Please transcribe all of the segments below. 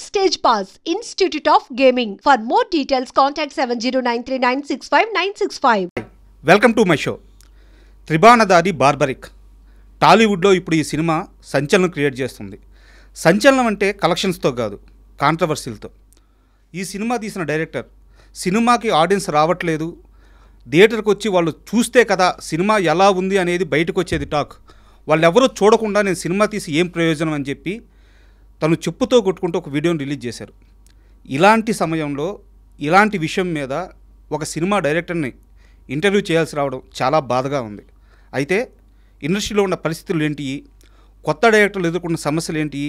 Backstage Pass, Institute of Gaming. For more details, contact 7093965965965. Welcome to my show. Tribanadhari Barbarik టాలీవుడ్లో ఇప్పుడు ఈ cinema సంచలనం create చేస్తుంది. సంచలనం అంటే కలెక్షన్స్తో కాదు, కాంట్రవర్సీలతో. ఈ సినిమా తీసిన డైరెక్టర్ సినిమాకి ఆడియన్స్ రావట్లేదు, థియేటర్కి వచ్చి వాళ్ళు చూస్తే కదా సినిమా ఎలా ఉంది అనేది బయటకు వచ్చేది టాక్. వాళ్ళు ఎవరో చూడకుండా నేను సినిమా తీసి ఏం ప్రయోజనం అని చెప్పి తను చెప్పుతో కొట్టుకుంటూ ఒక వీడియోని రిలీజ్ చేశారు. ఇలాంటి సమయంలో ఇలాంటి విషయం మీద ఒక సినిమా డైరెక్టర్ని ఇంటర్వ్యూ చేయాల్సి రావడం చాలా బాధగా ఉంది. అయితే ఇండస్ట్రీలో ఉన్న పరిస్థితులు ఏంటి, కొత్త డైరెక్టర్లు ఎదుర్కొన్న సమస్యలు ఏంటి,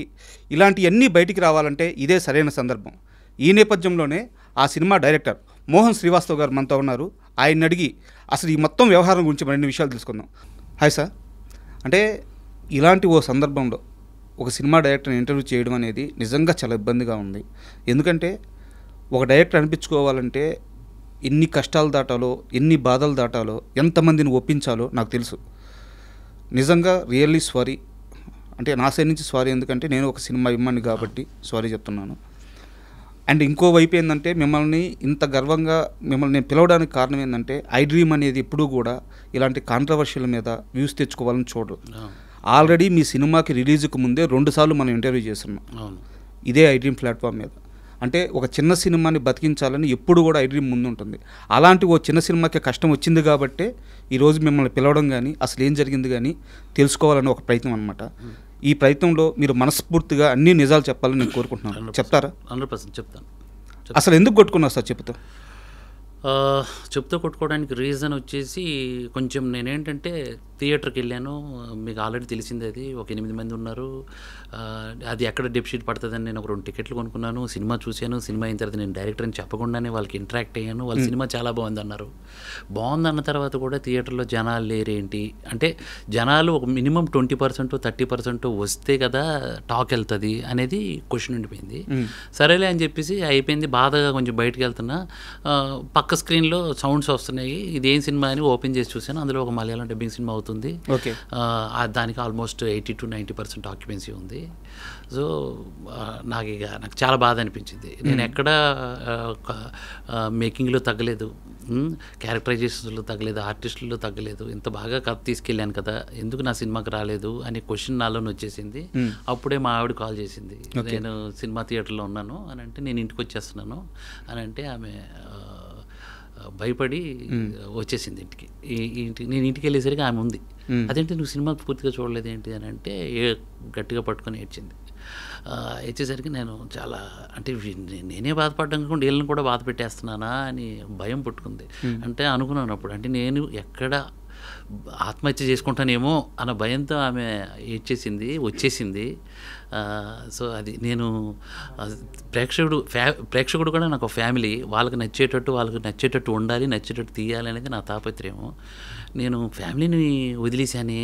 ఇలాంటివన్నీ బయటికి రావాలంటే ఇదే సరైన సందర్భం. ఈ నేపథ్యంలోనే ఆ సినిమా డైరెక్టర్ మోహన్ శ్రీవాస్తవ్ గారు మనతో ఉన్నారు. ఆయన అడిగి అసలు ఈ మొత్తం వ్యవహారం గురించి మరిన్ని విషయాలు తెలుసుకుందాం. Hi sir. అంటే ఇలాంటి ఓ సందర్భంలో ఒక సినిమా డైరెక్టర్ని ఇంటర్వ్యూ చేయడం అనేది నిజంగా చాలా ఇబ్బందిగా ఉంది. ఎందుకంటే ఒక డైరెక్టర్ అనిపించుకోవాలంటే ఎన్ని కష్టాలు దాటాలో, ఎన్ని బాధలు దాటాలో, ఎంతమందిని ఒప్పించాలో నాకు తెలుసు. నిజంగా రియల్లీ సారీ. అంటే నా సైడ్ నుంచి సారీ, ఎందుకంటే నేను ఒక సినిమా ఇమ్మని కాబట్టి సారీ చెప్తున్నాను. అండ్ ఇంకో వైపు ఏంటంటే మిమ్మల్ని ఇంత గర్వంగా మిమ్మల్ని నేను పిలవడానికి కారణం ఏంటంటే ఐ డ్రీమ్ అనేది ఎప్పుడూ కూడా ఇలాంటి కాంట్రవర్షియల్ మీద వ్యూస్ తెచ్చుకోవాలని చూడరు. ఆల్రెడీ మీ సినిమాకి రిలీజ్కి ముందే 2 సార్లు మనం ఇంటర్వ్యూ చేస్తున్నాం ఇదే ఐ డ్రీమ్ ప్లాట్ఫామ్ మీద. అంటే ఒక చిన్న సినిమాని బతికించాలని ఎప్పుడు కూడా ఐ డ్రీమ్ ముందు ఉంటుంది. అలాంటి ఓ చిన్న సినిమాకి కష్టం వచ్చింది కాబట్టే ఈరోజు మిమ్మల్ని పిలవడం కానీ అసలు ఏం జరిగింది కానీ తెలుసుకోవాలని ఒక ప్రయత్నం అనమాట. ఈ ప్రయత్నంలో మీరు మనస్ఫూర్తిగా అన్ని నిజాలు చెప్పాలని నేను కోరుకుంటున్నాను. చెప్తారా? 100% చెప్తాను. అసలు ఎందుకు కొట్టుకున్నారు సార్ చెప్తా? చెప్తూ కొట్టుకోవడానికి రీజన్ వచ్చేసి కొంచెం నేనేంటంటే థియేటర్కి వెళ్ళాను. మీకు ఆల్రెడీ తెలిసింది, అది ఒక 8 మంది ఉన్నారు. అది ఎక్కడ డెప్షీట్ పడుతుందని నేను ఒక 2 టికెట్లు కొనుక్కున్నాను. సినిమా చూశాను. సినిమా అయిన తర్వాత నేను డైరెక్టర్ అని చెప్పకుండానే వాళ్ళకి ఇంటరాక్ట్ అయ్యాను. వాళ్ళ సినిమా చాలా బాగుంది అన్నారు. బాగుందన్న తర్వాత కూడా థియేటర్లో జనాలు లేరేంటి అంటే, జనాలు ఒక మినిమం 20% 30% వస్తే కదా టాక్ వెళ్తుంది అనేది క్వశ్చన్ ఉండిపోయింది. సరేలే అని చెప్పేసి అయిపోయింది. బాధగా కొంచెం బయటకు వెళ్తున్నా, పక్క స్క్రీన్లో సౌండ్స్ వస్తున్నాయి. ఇదేం సినిమా అని ఓపెన్ చేసి చూశాను. అందులో ఒక మలయాళం డబ్బింగ్ సినిమా అవుతుంది. దానికి ఆల్మోస్ట్ 80 to 90% ఆక్యుపెన్సీ ఉంది. సో నాకు చాలా బాధ అనిపించింది. నేను ఎక్కడ మేకింగ్లో తగ్గలేదు, క్యారెక్టరైజేషన్లో తగ్గలేదు, ఆర్టిస్టుల్లో తగ్గలేదు. ఇంత బాగా కథ తీసుకెళ్ళాను కదా, ఎందుకు నా సినిమాకి రాలేదు అనే క్వశ్చన్ నాలోనే వచ్చేసింది. అప్పుడే మా ఆవిడ కాల్ చేసింది. నేను సినిమా థియేటర్లో ఉన్నాను అని అంటే, నేను ఇంటికి వచ్చేస్తున్నాను అని అంటే ఆమె భయపడి వచ్చేసింది ఇంటికి. నేను ఇంటికి వెళ్ళేసరికి ఆమె ఉంది. అదేంటి నువ్వు సినిమా పూర్తిగా చూడలేదు ఏంటి అని అంటే గట్టిగా పట్టుకొని ఏడ్చింది. వచ్చేసరికి నేను చాలా అంటే నేనే బాధపడ్డం కాకుండా వీళ్ళని కూడా బాధ పెట్టేస్తున్నానా అని భయం పుట్టుకుంది. అంటే అనుకున్నాను అప్పుడు, అంటే నేను ఎక్కడ ఆత్మహత్య చేసుకుంటానేమో అన్న భయంతో ఆమె వచ్చేసింది. సో అది నేను ప్రేక్షకుడు కూడా నాకు ఫ్యామిలీ. వాళ్ళకి నచ్చేటట్టు ఉండాలి, నచ్చేటట్టు తీయాలి అనేది నా తాపత్రయము. నేను ఫ్యామిలీని వదిలేశానే,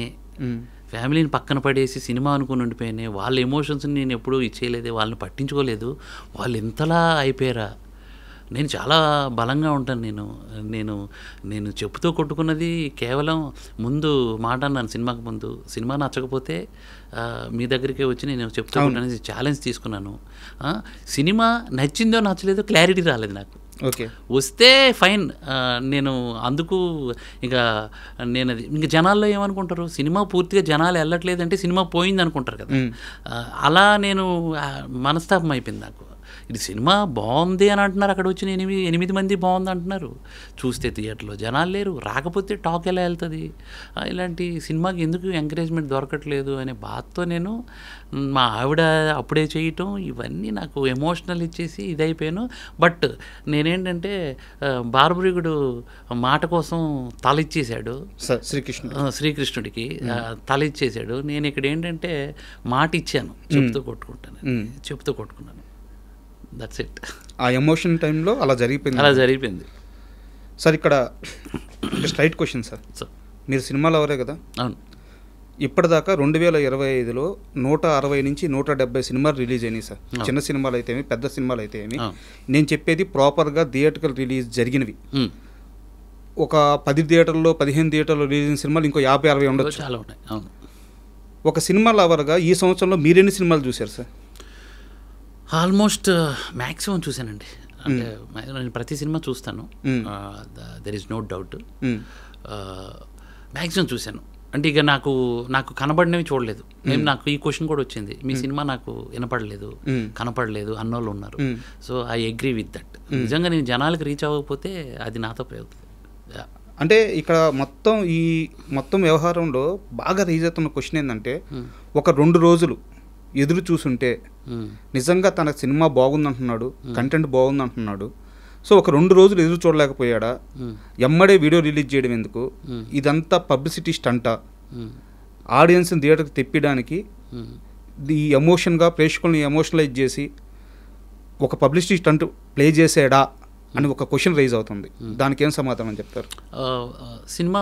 ఫ్యామిలీని పక్కన పడేసి సినిమా అనుకుని ఉండిపోయానే. వాళ్ళ ఎమోషన్స్ని నేను ఎప్పుడూ ఇచ్చేయలేదు, వాళ్ళని పట్టించుకోలేదు. వాళ్ళు ఎంతలా అయిపోయారా. నేను చాలా బలంగా ఉంటాను. నేను చెప్పుతూ కొట్టుకున్నది కేవలం ముందు మాట అన్నాను. సినిమాకి ముందు సినిమా నచ్చకపోతే మీ దగ్గరికే వచ్చి నేను చెప్తూ కొట్టనేది ఛాలెంజ్ తీసుకున్నాను. సినిమా నచ్చిందో నచ్చలేదో క్లారిటీ రాలేదు నాకు. ఓకే, వస్తే ఫైన్. నేను అందుకు నేను అది ఇంకా జనాల్లో ఏమనుకుంటారు, సినిమా పూర్తిగా జనాలు వెళ్ళట్లేదంటే సినిమా పోయింది అనుకుంటారు కదా. అలా నేను మనస్తాపం అయిపోయింది నాకు. ఇది సినిమా బాగుంది అని అంటున్నారు, అక్కడ వచ్చి 8 మంది బాగుంది అంటున్నారు. చూస్తే థియేటర్లో జనాలు లేరు, రాకపోతే టాక్ ఎలా వెళ్తుంది, ఇలాంటి సినిమాకి ఎందుకు ఎంకరేజ్మెంట్ దొరకట్లేదు అనే బాధతో నేను మా ఆవిడ అప్పుడే చేయటం ఇవన్నీ నాకు ఎమోషనల్ ఇచ్చేసి ఇదైపోయాను. బట్ నేనేంటంటే బార్బరికుడు మాట కోసం తల ఇచ్చేసాడు శ్రీకృష్ణుడికి, తల ఇచ్చేసాడు. నేను ఇక్కడ ఏంటంటే మాట ఇచ్చాను, చెప్తూ కొట్టుకున్నాను. That's it. ఆ ఎమోషన్ టైంలో అలా జరిగిపోయింది. సార్ ఇక్కడ స్ట్రైట్ క్వశ్చన్ సార్, మీరు సినిమాలో ఎవరే కదా? అవును. ఇప్పటిదాకా 2025లో 160 నుంచి 170 సినిమాలు రిలీజ్ అయినాయి సార్. చిన్న సినిమాలు అయితే ఏమి, పెద్ద సినిమాలు అయితే ఏమి. నేను చెప్పేది ప్రాపర్గా థియేటర్కల్ రిలీజ్ జరిగినవి. ఒక 10 థియేటర్లో 15 థియేటర్లో రిలీజ్ అయిన సినిమాలు ఇంకో 50-60 ఉండొచ్చు. చాలా ఉన్నాయి. అవును. ఒక సినిమా లవర్గా ఈ సంవత్సరంలో మీరెన్ని సినిమాలు చూశారు సార్? ఆల్మోస్ట్ మ్యాక్సిమం చూశానండి. అంటే నేను ప్రతి సినిమా చూస్తాను, there is no doubt. Maximum చూశాను. అంటే ఇక నాకు కనబడినవి చూడలేదు. నాకు ఈ క్వశ్చన్ కూడా వచ్చింది, మీ సినిమా నాకు వినపడలేదు, కనపడలేదు అన్నోళ్ళు ఉన్నారు. So I agree with that. నిజంగా నేను జనాలకు రీచ్ అవ్వకపోతే అది నాతో ప్రయోగం. అంటే ఇక్కడ మొత్తం వ్యవహారంలో బాగా రీజ్ అవుతున్న క్వశ్చన్ ఏంటంటే, ఒక 2 రోజులు ఎదురు చూసుంటే నిజంగా తన సినిమా బాగుందంటున్నాడు, కంటెంట్ బాగుందంటున్నాడు, సో ఒక 2 రోజులు ఎదురు చూడలేకపోయాడా, ఎమ్మడే వీడియో రిలీజ్ చేయడం ఎందుకు, ఇదంతా పబ్లిసిటీ స్టంటా, ఆడియన్స్ని థియేటర్కి తెప్పడానికి ఈ ఎమోషన్గా ప్రేక్షకుల్ని ఎమోషనలైజ్ చేసి ఒక పబ్లిసిటీ స్టంట్ ప్లే చేసాడా అని ఒక క్వశ్చన్ రైజ్ అవుతుంది. దానికి ఏం సమాధానం చెప్తారు? సినిమా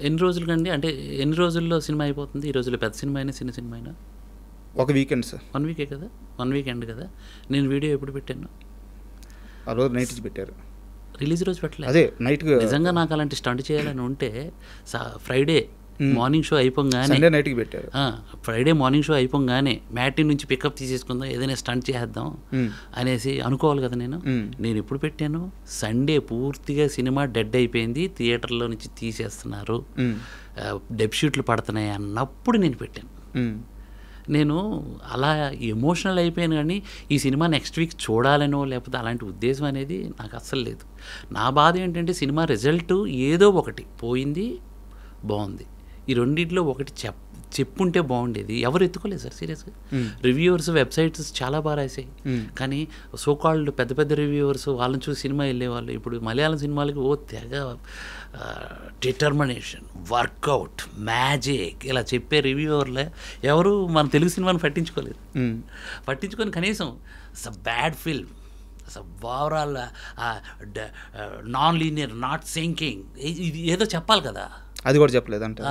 ఎన్ని రోజులు కండి, అంటే ఎన్ని రోజుల్లో సినిమా అయిపోతుంది? ఈ రోజుల్లో పెద్ద సినిమా అయినా చిన్న సినిమా అయినా ఒక వీకెండ్ సార్. 1 వీకే కదా, 1 వీకెండ్ కదా. నేను వీడియో ఎప్పుడు పెట్టాను? ఆ రోజు నైట్ పెట్టారు, రిలీజ్ రోజు పెట్టలేదు. అదే నైట్. నిజంగా నాకు అలాంటి స్టంట్ చేయాలని ఉంటే ఫ్రైడే మార్నింగ్ షో అయిపోగానే, సండే నైట్కి పెట్టారు, ఫ్రైడే మార్నింగ్ షో అయిపోగానే మ్యాట్ని నుంచి పికప్ తీసేసుకుందాం, ఏదైనా స్టంట్ చేద్దాం అనేసి అనుకోవాలి కదా. నేను ఎప్పుడు పెట్టాను? సండే పూర్తిగా సినిమా డెడ్ అయిపోయింది, థియేటర్లో నుంచి తీసేస్తున్నారు, డెబ్షూట్లు పడుతున్నాయి అన్నప్పుడు నేను పెట్టాను. నేను అలా ఎమోషనల్ అయిపోయాను, కానీ ఈ సినిమా నెక్స్ట్ వీక్ చూడాలనో లేకపోతే అలాంటి ఉద్దేశం అనేది నాకు అస్సలు లేదు. నా బాధ ఏంటంటే సినిమా రిజల్ట్ ఏదో ఒకటి పోయింది, బాగుంది, ఈ రెండింటిలో ఒకటి చెప్పుంటే బాగుండేది. ఎవరు ఎత్తుకోలేదు సార్ సీరియస్గా. రివ్యూవర్స్ వెబ్సైట్స్ చాలా బాగా రాసాయి, కానీ సోకాల్డ్ పెద్ద పెద్ద రివ్యూవర్స్ వాళ్ళని చూసి సినిమా వెళ్ళేవాళ్ళు. ఇప్పుడు మలయాళం సినిమాలకి తెగ డిటర్మినేషన్, వర్కౌట్, మ్యాజిక్ ఇలా చెప్పే రివ్యూవర్లే ఎవరు మన తెలుగు సినిమాని పట్టించుకొని కనీసం it's a bad film, overall non linear, not syncing, ఇది ఏదో చెప్పాలి కదా. అది కూడా చెప్పలేదు అంటే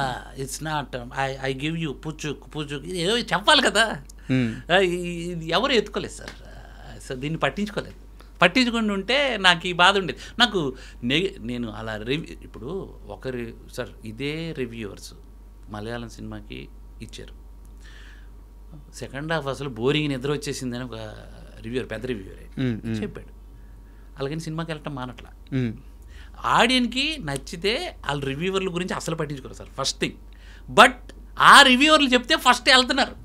it's not I give you పుచ్చు ఏదో చెప్పాలి కదా. ఎవరు ఎత్తుకోలేదు సార్. సో దీన్ని పట్టించుకొని ఉంటే నాకు ఈ బాధ ఉండేది. నాకు నేను అలా ఇప్పుడు సార్ ఇదే రివ్యూవర్స్ మలయాళం సినిమాకి ఇచ్చారు, సెకండ్ హాఫ్ అసలు బోరింగ్ నిద్ర వచ్చేసిందని ఒక రివ్యూవర్, పెద్ద రివ్యూవరే చెప్పాడు. అలాగని సినిమాకి వెళ్ళటం మానట్లా. ఆడియన్కి నచ్చితే వాళ్ళ రివ్యూవర్ల గురించి అసలు పట్టించుకోరు సార్, ఫస్ట్ థింగ్. బట్ ఆ రివ్యూవర్లు చెప్తే ఫస్ట్ వెళ్తున్నారు,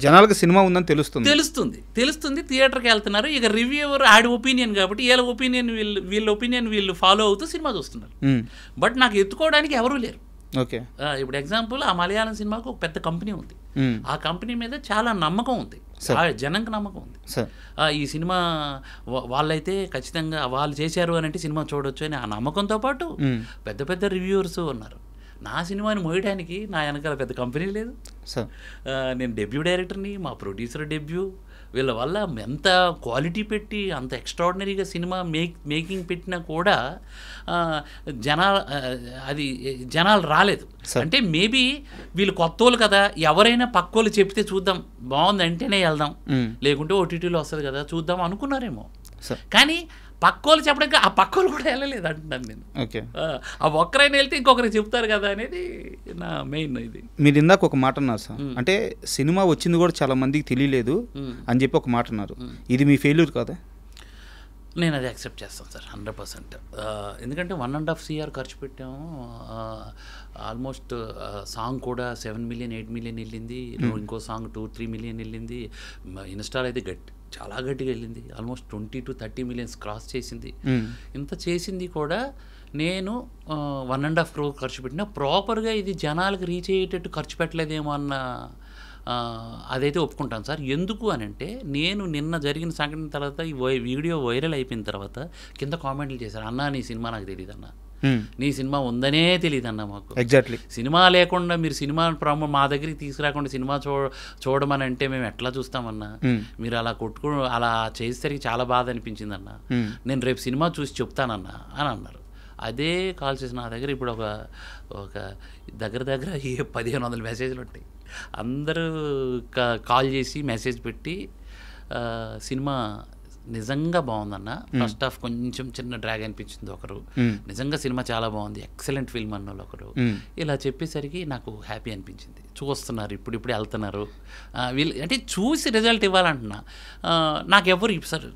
జనాలకు సినిమా ఉందని తెలుస్తుంది థియేటర్కి వెళ్తున్నారు. ఇక రివ్యూవర్ ఆడి ఒపీనియన్ కాబట్టి వీళ్ళ ఒపీనియన్ వీళ్ళు ఫాలో అవుతూ సినిమా చూస్తున్నారు. బట్ నాకు ఎత్తుకోవడానికి ఎవరూ లేరు. ఓకే, ఇప్పుడు ఎగ్జాంపుల్ ఆ మలయాళం సినిమాకు ఒక పెద్ద కంపెనీ ఉంది, ఆ కంపెనీ మీద చాలా నమ్మకం ఉంది, జనంకి నమ్మకం ఉంది. ఈ సినిమా వాళ్ళైతే ఖచ్చితంగా వాళ్ళు చేశారు అని అంటే సినిమా చూడొచ్చు అని ఆ నమ్మకంతో పాటు పెద్ద పెద్ద రివ్యూవర్స్ ఉన్నారు. నా సినిమాని మోయడానికి నా వెనకాల పెద్ద కంపెనీ లేదు. నేను డెబ్యూ డైరెక్టర్ని, మా ప్రొడ్యూసర్ డెబ్యూ, వీళ్ళ వల్ల ఎంత క్వాలిటీ పెట్టి అంత ఎక్స్ట్రాడినరీగా సినిమా మేకింగ్ పెట్టినా కూడా జనాలు రాలేదు. అంటే మేబీ వీళ్ళు కొత్తోళ్ళు కదా, ఎవరైనా పక్కోళ్ళు చెప్తే చూద్దాం, బాగుంది అంటేనే వెళ్దాం, లేకుంటే ఓటీటీలో వస్తుంది కదా చూద్దాం అనుకున్నారేమో. కానీ పక్కోళ్ళు చెప్పడానికి ఆ పక్కోళ్ళు కూడా వెళ్ళలేదు అంటున్నాను నేను. ఆ ఒక్కరైనా వెళ్తే ఇంకొకరికి చెప్తారు కదా అనేది నా మెయిన్. ఇది మీరు ఇందాక ఒక మాట అన్నారు సార్, అంటే సినిమా వచ్చింది కూడా చాలా మందికి తెలియలేదు అని చెప్పి ఒక మాట అన్నారు. ఇది మీ ఫెయిల్యూర్ కాదా? నేను అది యాక్సెప్ట్ చేస్తాను సార్ 100%. ఎందుకంటే 1.5 CR ఖర్చు పెట్టాము, ఆల్మోస్ట్ సాంగ్ కూడా 7 మిలియన్ 8 మిలియన్ వెళ్ళింది, ఇంకో సాంగ్ 2-3 మిలియన్ వెళ్ళింది, ఇన్స్టాల్ అయితే చాలా గట్టిగా వెళ్ళింది, ఆల్మోస్ట్ 20 to 30 మిలియన్స్ క్రాస్ చేసింది. ఇంత చేసింది కూడా నేను 1.5 crore ఖర్చు పెట్టినా ప్రాపర్గా ఇది జనాలకు రీచ్ అయ్యేటట్టు ఖర్చు పెట్టలేదేమో అన్న అదైతే ఒప్పుకుంటాను సార్. ఎందుకు అని అంటే నేను నిన్న జరిగిన సంఘటన తర్వాత ఈ వీడియో వైరల్ అయిపోయిన తర్వాత కింద కామెంట్లు చేశారు, అన్నా నీ సినిమా నాకు తెలియదు అన్న, నీ సినిమా ఉందనే తెలియదు అన్న మాకు. ఎగ్జాక్ట్లీ సినిమా లేకుండా మీరు సినిమా మా దగ్గరికి తీసుకురాకుండా సినిమా చూడమని అంటే మేము ఎట్లా చూస్తామన్నా, మీరు అలా అలా చేసేసరికి చాలా బాధ అనిపించింది అన్న, నేను రేపు సినిమా చూసి చెప్తానన్నా అని అన్నారు. అదే కాల్ చేసి నా దగ్గర ఇప్పుడు ఒక దగ్గర 1500 మెసేజ్లు ఉంటాయి. అందరూ కాల్ చేసి మెసేజ్ పెట్టి సినిమా నిజంగా బాగుందన్న. ఫస్ట్ హాఫ్ కొంచెం చిన్న డ్రాగ్ అనిపించింది ఒకరు, నిజంగా సినిమా చాలా బాగుంది, ఎక్సలెంట్ ఫిల్మ్ అన్న వాళ్ళు ఒకరు. ఇలా చెప్పేసరికి నాకు హ్యాపీ అనిపించింది. చూస్తున్నారు, ఇప్పుడిప్పుడే వెళ్తున్నారు వీళ్ళు, అంటే చూసి రిజల్ట్ ఇవ్వాలంటున్నా. నాకు ఎవరు సార్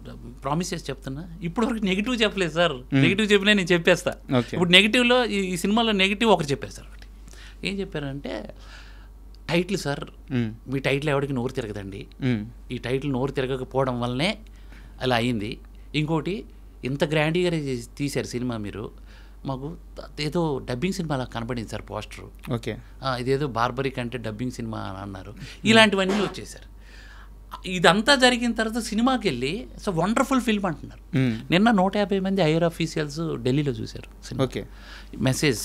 ప్రామిస్ చేసి చెప్తున్నా, ఇప్పుడు వరకు నెగిటివ్ చెప్పలేదు సార్. నెగిటివ్ చెప్పినా నేను చెప్పేస్తా. ఇప్పుడు నెగిటివ్లో ఈ సినిమాలో నెగిటివ్ ఒకటి చెప్పారు సార్. ఒకటి ఏం చెప్పారంటే, టైటిల్ సార్, మీ టైటిల్ ఎవరికి నోరు తిరగదండి, ఈ టైటిల్ నోరు తిరగకపోవడం వల్లనే అలా అయింది. ఇంకోటి, ఇంత గ్రాండ్గా తీశారు సినిమా మీరు, మాకు ఏదో డబ్బింగ్ సినిమా అలా కనపడింది సార్ పోస్టరు. ఓకే, ఇదేదో బార్బరిక్ అంటే డబ్బింగ్ సినిమా అని అన్నారు. ఇలాంటివన్నీ వచ్చేసారు. ఇదంతా జరిగిన తర్వాత సినిమాకి వెళ్ళి సో వండర్ఫుల్ ఫిల్మ్ అంటున్నారు. నిన్న 150 మంది ఐఆర్ ఆఫీషియల్స్ ఢిల్లీలో చూశారు సినిమా. ఓకే, మెసేజ్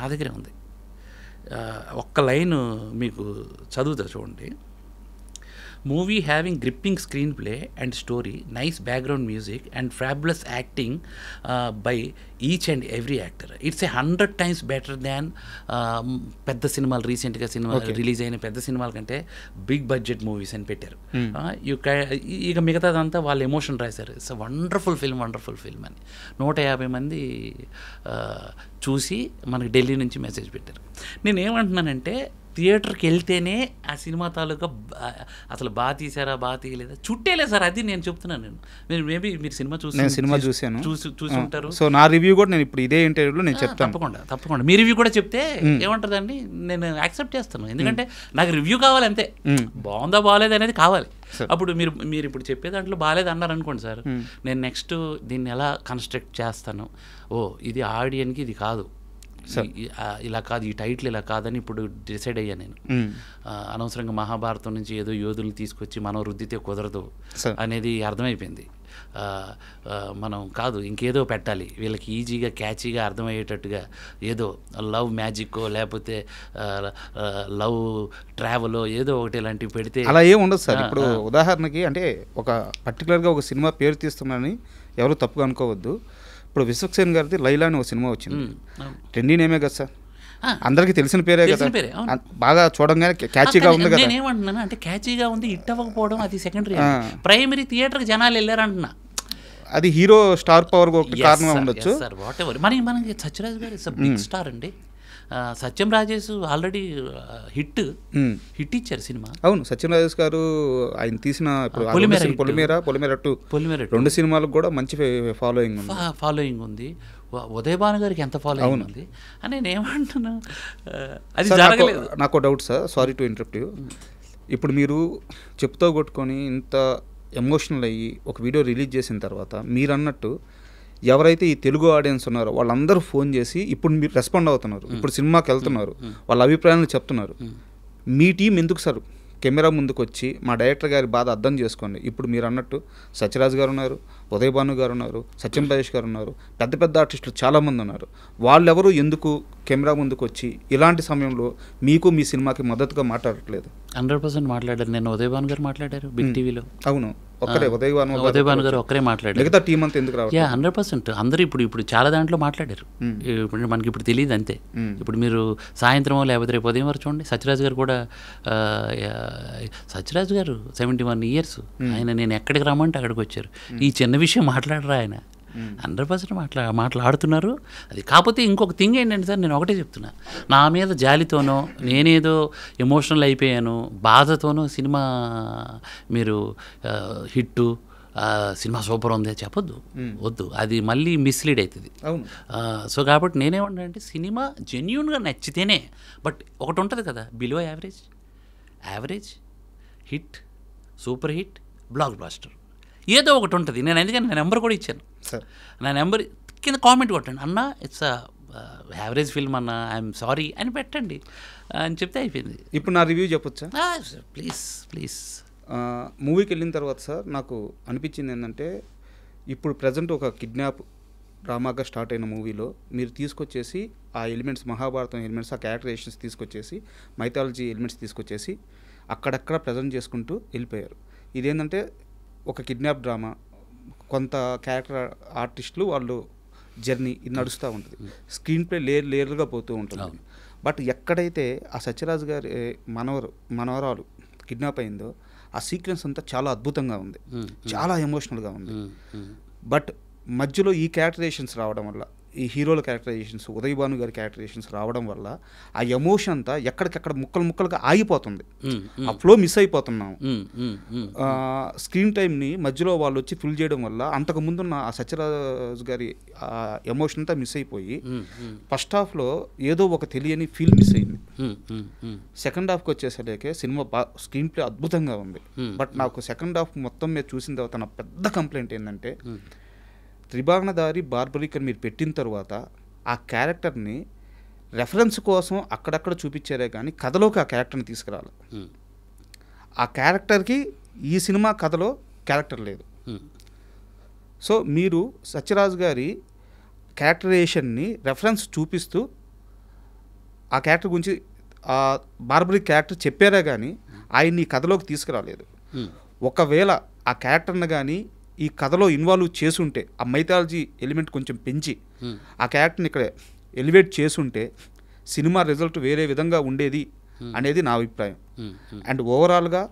నా దగ్గరే ఉంది. ఒక్క లైన్ మీకు చదువుతా చూడండి. Movie having gripping screen play and story, nice background music and fabulous acting by each and every actor. It's 100 times better than పెద్ద సినిమాలు, రీసెంట్గా సినిమా రిలీజ్ అయిన పెద్ద సినిమాల కంటే బిగ్ బడ్జెట్ మూవీస్ అని పెట్టారు. ఇక మిగతాదంతా వాళ్ళు ఎమోషన్ రాశారు. ఇట్స్ వండర్ఫుల్ ఫిల్మ్ అని 150 మంది చూసి మనకి ఢిల్లీ నుంచి మెసేజ్ పెట్టారు. నేనేమంటున్నానంటే, థియేటర్కి వెళ్తేనే ఆ సినిమా తాలూకా అసలు బాగా తీసారా బాగా తీయలేదా చుట్టేలే సార్, అది నేను చెప్తున్నాను. మీరు మేబీ మీరు సినిమా చూసాను, చూసి ఉంటారు. సో నా రివ్యూ కూడా నేను ఇప్పుడు ఇదే ఇంటర్వ్యూలో నేను చెప్తాను. తప్పకుండా మీ రివ్యూ కూడా చెప్తే ఏమంటుందండి, నేను యాక్సెప్ట్ చేస్తాను. ఎందుకంటే నాకు రివ్యూ కావాలి అంతే, బాగుందా బాగాలేదు అనేది కావాలి. అప్పుడు మీరు ఇప్పుడు చెప్పే దాంట్లో బాగాలేదు అన్నారు అనుకోండి సార్, నేను నెక్స్ట్ దీన్ని ఎలా కన్స్ట్రక్ట్ చేస్తాను, ఇది ఆడియన్కి ఇది కాదు, ఇలా కాదు, ఈ టైటిల్ ఇలా కాదని ఇప్పుడు డిసైడ్ అయ్యా నేను. అనవసరంగా మహాభారతం నుంచి ఏదో యోధులు తీసుకొచ్చి మనం రుద్దితే కుదరదు అనేది అర్థమైపోయింది. మనం కాదు, ఇంకేదో పెట్టాలి వీళ్ళకి, ఈజీగా క్యాచీగా అర్థమయ్యేటట్టుగా ఏదో లవ్ మ్యాజిక్కో లేకపోతే లవ్ ట్రావెలో ఏదో ఒకటి ఇలాంటివి పెడితే అలా ఏం ఉండదు సార్. ఇప్పుడు ఉదాహరణకి అంటే ఒక పర్టికులర్గా ఒక సినిమా పేరు తీస్తున్నానని ఎవరు తప్పుగా అనుకోవద్దు. ఇప్పుడు విశ్వక్సేన్ గారిది లైలా అని ఒక సినిమా వచ్చింది, ట్రెండీ నేమే కదా సార్, అందరికీ తెలిసిన పేరే కదా, బాగా చూడంగానే క్యాచీగా ఉంది కదా. నేనేమంటున్నాను అంటే, క్యాచీగా ఉంది, హిట్ అవ్వకపోవడం అది సెకండరీ, ప్రైమరీ థియేటర్కి జనాలు వెళ్ళారంటున్నా, అది హీరో స్టార్ పవర్ ఒకటి కారణం ఉండొచ్చు సార్. వాట్ ఎవర్, మనకి సత్యరాజ్ గారు ఇట్స్ బిగ్ స్టార్ అండి. సత్యం రాజేష్ ఆల్రెడీ హిట్ ఇచ్చారు సినిమా. అవును, సత్యం రాజేష్ గారు ఆయన తీసిన పొలిమేర 2 2 సినిమాలకు కూడా మంచి ఫాలోయింగ్ ఉంది. ఉదయ్ భాను గారికి ఎంత ఫాలోయింగ్ ఉంది అని నేను ఏమంటున్నా, అది జరగలేదు. నాకు doubt sir, sorry to interrupt you. ఇప్పుడు మీరు చెప్తూ కొట్టుకొని ఇంత ఎమోషనల్ అయ్యి ఒక వీడియో రిలీజ్ చేసిన తర్వాత మీరు అన్నట్టు ఎవరైతే ఈ తెలుగు ఆడియన్స్ ఉన్నారో వాళ్ళందరూ ఫోన్ చేసి ఇప్పుడు మీరు రెస్పాండ్ అవుతున్నారు, ఇప్పుడు సినిమాకి వెళ్తున్నారు, వాళ్ళ అభిప్రాయాలను చెప్తున్నారు. మీ టీం ఎందుకు సార్ కెమెరా ముందుకు వచ్చి మా డైరెక్టర్ గారి బాధ అర్థం చేసుకోండి. ఇప్పుడు మీరు అన్నట్టు సత్యరాజ్ గారు ఉన్నారు, ఉదయ్ భాను గారు ఉన్నారు, సత్యం రాజేష్ గారు ఉన్నారు, పెద్ద పెద్ద ఆర్టిస్టులు చాలామంది ఉన్నారు. వాళ్ళెవరు ఎందుకు కెమెరా ముందుకు వచ్చి ఇలాంటి సమయంలో మీకు మీ సినిమాకి మద్దతుగా మాట్లాడట్లేదు? 100% మాట్లాడారు. నేను ఉదయ్ భాను గారు మాట్లాడారు బిగ్ టీవీలో. అవును, ఒక్కరే ఉదయ్ భాను గారు ఒక్కరే మాట్లాడారు, మిగతా టీం అంతా ఎందుకు రావాలి? 100% అందరూ ఇప్పుడు చాలా దాంట్లో మాట్లాడారు. ఇప్పుడు మనకి ఇప్పుడు తెలియదు అంతే. ఇప్పుడు మీరు సాయంత్రం లేకపోతే రేపు ఉదయం వరకు చూడండి, సత్యరాజ్ గారు కూడా, సత్యరాజ్ గారు 71 years ఆయన, నేను ఎక్కడికి రమ్మంటే అక్కడికి వచ్చారు. ఈ చిన్న విషయం మాట్లాడరా ఆయన, 100% మాట్లాడుతున్నారు. అది కాకపోతే ఇంకొక థింగ్ ఏంటంటే సార్, నేను ఒకటే చెప్తున్నా, నా మీద జాలితోనో నేనేదో ఎమోషనల్ అయిపోయాను బాధతోనో సినిమా మీరు హిట్టు సినిమా సూపర్ ఉంది చెప్పొద్దు, వద్దు, అది మళ్ళీ మిస్లీడ్ అవుతుంది. సో కాబట్టి నేనేమంటా అంటే, సినిమా జెన్యూన్గా నచ్చితేనే, బట్ ఒకటి ఉంటుంది కదా, below average hit, super hit, block blaster ఏదో ఒకటి ఉంటుంది. నేను అందుకని నా నెంబర్ కూడా ఇచ్చాను. నా నెంబర్ కింద కామెంట్ కొట్టండి, అన్న ఇట్స్ యావరేజ్ ఫిల్మ్ అన్న, ఐఎమ్ సారీ అని పెట్టండి అని చెప్తే అయిపోయింది. ఇప్పుడు నా రివ్యూ చెప్పొచ్చా? ప్లీజ్. మూవీకి వెళ్ళిన తర్వాత సార్ నాకు అనిపించింది ఏంటంటే, ఇప్పుడు ప్రజెంట్ ఒక కిడ్నాప్ డ్రామాగా స్టార్ట్ అయిన మూవీలో మీరు తీసుకొచ్చేసి ఆ ఎలిమెంట్స్, మహాభారతం ఎలిమెంట్స్, ఆ క్యారెక్టరైజేషన్స్ తీసుకొచ్చేసి, మైథాలజీ ఎలిమెంట్స్ తీసుకొచ్చేసి అక్కడక్కడ ప్రజెంట్ చేసుకుంటూ వెళ్ళిపోయారు. ఇదేంటంటే ఒక కిడ్నాప్ డ్రామా, కొంత క్యారెక్టర్ ఆర్టిస్టులు వాళ్ళు జర్నీ ఇది నడుస్తూ ఉంటుంది, స్క్రీన్ ప్లే లేయర్గా పోతూ ఉంటుంది. బట్ ఎక్కడైతే ఆ సత్యరాజ్ గారి మనవరాలు కిడ్నాప్ అయిందో ఆ సీక్వెన్స్ అంతా చాలా అద్భుతంగా ఉంది, చాలా ఎమోషనల్గా ఉంది. మ్మ్. బట్ మధ్యలో ఈ క్యారెక్టరైజేషన్స్ రావడం వల్ల, ఈ హీరోల క్యారెక్టరైజేషన్స్, ఉదయ్ భాను గారి క్యారెక్టరైజేషన్స్ రావడం వల్ల ఆ ఎమోషన్ అంతా ఎక్కడికక్కడ ముక్కలుగా ఆగిపోతుంది. ఆ ఫ్లో మిస్ అయిపోతున్నాం. స్క్రీన్ టైంని మధ్యలో వాళ్ళు వచ్చి ఫిల్ చేయడం వల్ల అంతకుముందున్న ఆ సత్యరాజ్ గారి ఎమోషన్ అంతా మిస్ అయిపోయి ఫస్ట్ హాఫ్లో ఏదో ఒక తెలియని ఫీల్ మిస్ అయింది. సెకండ్ హాఫ్కి వచ్చేసరికి సినిమా స్క్రీన్ ప్లే అద్భుతంగా ఉంది. బట్ నాకు సెకండ్ హాఫ్ మొత్తం మీద చూసిన తర్వాత నా పెద్ద కంప్లైంట్ ఏంటంటే, త్రిభావనధారి బార్బరిక్ అని మీరు పెట్టిన తర్వాత ఆ క్యారెక్టర్ని రెఫరెన్స్ కోసం అక్కడక్కడ చూపించారే కానీ కథలోకి ఆ క్యారెక్టర్ని తీసుకురాలి. ఆ క్యారెక్టర్కి ఈ సినిమా కథలో క్యారెక్టర్ లేదు. సో మీరు సత్యరాజ్ గారి క్యారెక్టరైజేషన్ని రెఫరెన్స్ చూపిస్తూ ఆ క్యారెక్టర్ గురించి ఆ బార్బరిక్ క్యారెక్టర్ చెప్పారే కానీ ఆయన్ని ఈ కథలోకి తీసుకురాలేదు. ఒకవేళ ఆ క్యారెక్టర్ని కానీ ఈ కథలో ఇన్వాల్వ్ చేసుంటే, ఆ మైథాలజీ ఎలిమెంట్ కొంచెం పెంచి ఆ క్యారెక్టర్ని ఇక్కడ ఎలివేట్ చేసుంటే సినిమా రిజల్ట్ వేరే విధంగా ఉండేది అనేది నా అభిప్రాయం. అండ్ ఓవరాల్గా